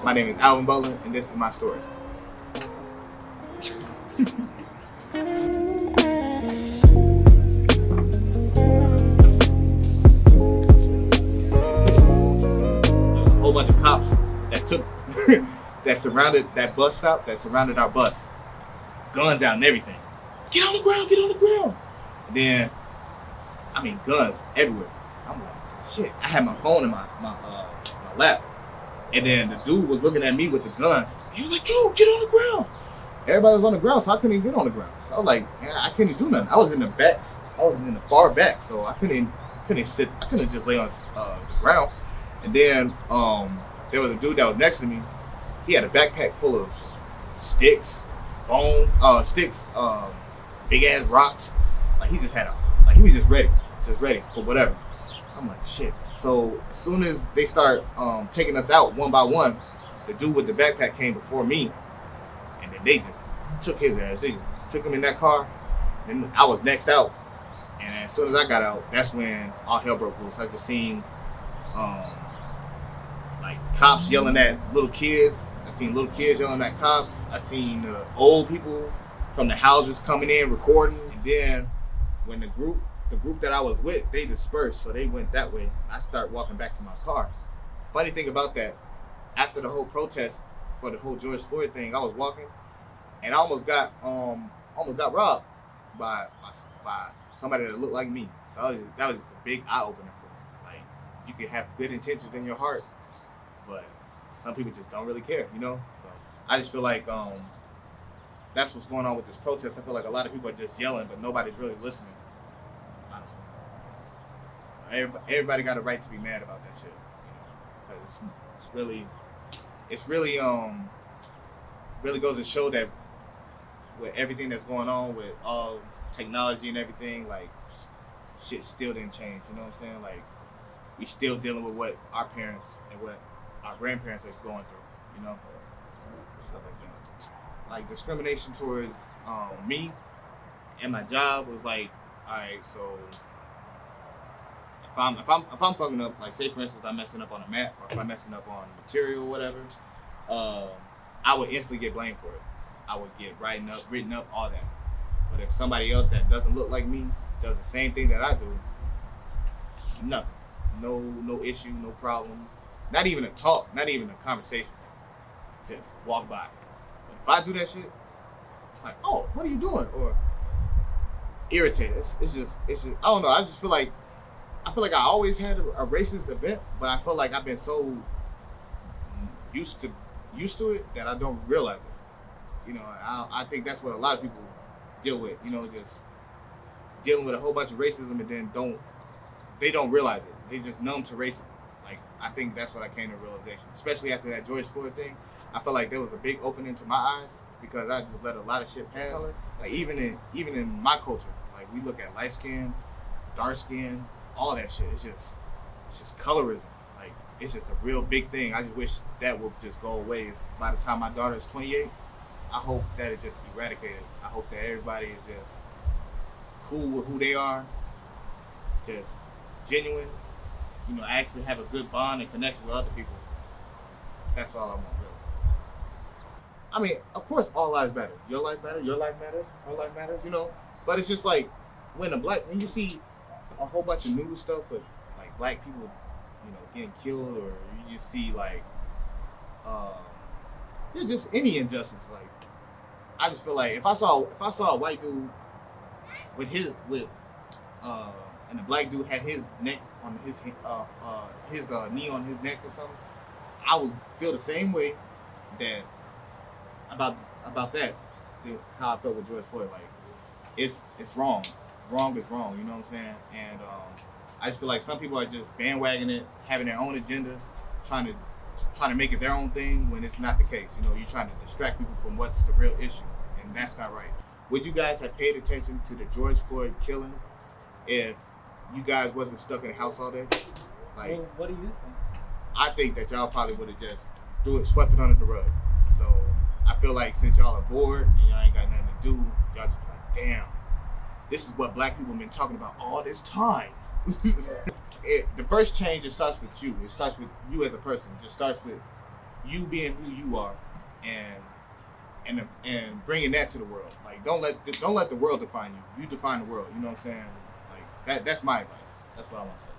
My name is Alvin Butler, and this is my story. A whole bunch of cops that took that surrounded that bus stop, that surrounded our bus. Guns out and everything. Get on the ground, get on the ground. And then, guns everywhere. I'm like, shit. I had my phone in my lap. And then the dude was looking at me with the gun. He was like, yo, get on the ground. Everybody was on the ground, so I couldn't even get on the ground. So I was like, man, I couldn't do nothing. I was in the backs. I was in the far back, so I couldn't sit. I couldn't just lay on the ground. And then there was a dude that was next to me. He had a backpack full of sticks, big ass rocks. Like he just had he was just ready for whatever. I'm like, shit. So as soon as they start taking us out one by one, the dude with the backpack came before me, and then they just took his ass. They just took him in that car. Then I was next out, and as soon as I got out, that's when all hell broke loose. I just seen like cops yelling at little kids. I seen little kids yelling at cops. I seen old people from the houses coming in recording. And then when the group that I was with, they dispersed, so they went that way. I started walking back to my car. Funny thing about that, after the whole protest for the whole George Floyd thing, I was walking and I almost got robbed by somebody that looked like me. So that was just a big eye opener for me. Like, you can have good intentions in your heart, but some people just don't really care, you know? So I just feel like that's what's going on with this protest. I feel like a lot of people are just yelling, but nobody's really listening. Honestly, everybody got a right to be mad about that shit, you know? Because it's really goes to show that with everything that's going on with all technology and everything, like shit still didn't change. You know what I'm saying? Like, we still dealing with what our parents and what our grandparents are going through, you know, stuff like that. Like, discrimination towards me and my job was like, all right, so if I'm fucking up, like, say for instance I'm messing up on a map, or if I'm messing up on material or whatever, I would instantly get blamed for it. I would get written up, all that. But if somebody else that doesn't look like me does the same thing that I do, nothing, no issue, no problem, not even a talk, not even a conversation, just walk by. But if I do that shit, it's like, oh, what are you doing? Or irritated. It's just I don't know. I just feel like I always had a racist event, but I feel like I've been so used to it that I don't realize it. You know, I think that's what a lot of people deal with. You know, just dealing with a whole bunch of racism and then they don't realize it. They just numb to racism. Like, I think that's what I came to realization, especially after that George Floyd thing. I felt like there was a big opening to my eyes because I just let a lot of shit pass. Like, even in my culture, like, we look at light skin, dark skin, all that shit. It's just colorism. Like, it's just a real big thing. I just wish that would just go away. By the time my daughter is 28, I hope that it just eradicated. I hope that everybody is just cool with who they are, just genuine, you know, actually have a good bond and connection with other people. That's all I want, really. I mean, of course, all lives matter. Your life matters, our life matters, you know. But it's just like when you see a whole bunch of news stuff with like black people, you know, getting killed, or you just see like just any injustice. Like, I just feel like if I saw a white dude and a black dude had his neck on his knee on his neck or something, I would feel the same way that about that, how I felt with George Floyd. Like, it's wrong. Wrong is wrong, you know what I'm saying? And I just feel like some people are just bandwagoning it, having their own agendas, trying to make it their own thing when it's not the case. You know, you're trying to distract people from what's the real issue, and that's not right. Would you guys have paid attention to the George Floyd killing if you guys wasn't stuck in the house all day? Like, well, what do you think? I think that y'all probably would have just swept it under the rug. So I feel like since y'all are bored and y'all ain't got nothing to do, y'all just be like, damn, this is what black people have been talking about all this time. The first change, it starts with you. It starts with you as a person. It just starts with you being who you are, and bringing that to the world. Like don't let the world define you. You define the world. You know what I'm saying? Like that's my advice. That's what I want to say.